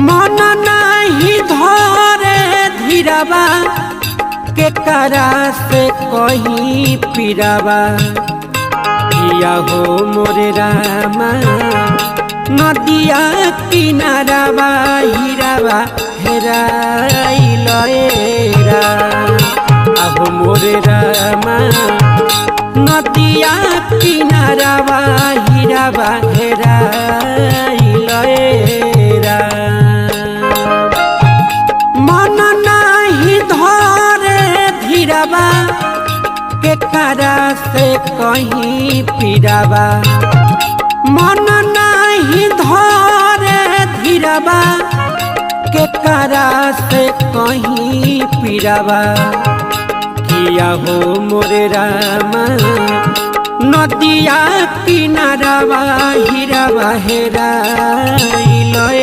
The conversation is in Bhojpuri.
मन नहीं धरे धीराबा के करा से कहीं पीराबा किया हो मोरे रामा नदिया किनाराबा हीराबा हेराइल अब मोरे रामा नदिया किनाराबा हीराबा हेराइल मन नहीं धरे धीराबा के करा से कहीं पीराबा मन नहीं धरे धीराबा के करा से कहीं पीराबा किया हो मोरे रामा नदिया किनाराबा हीराबा हेराइल।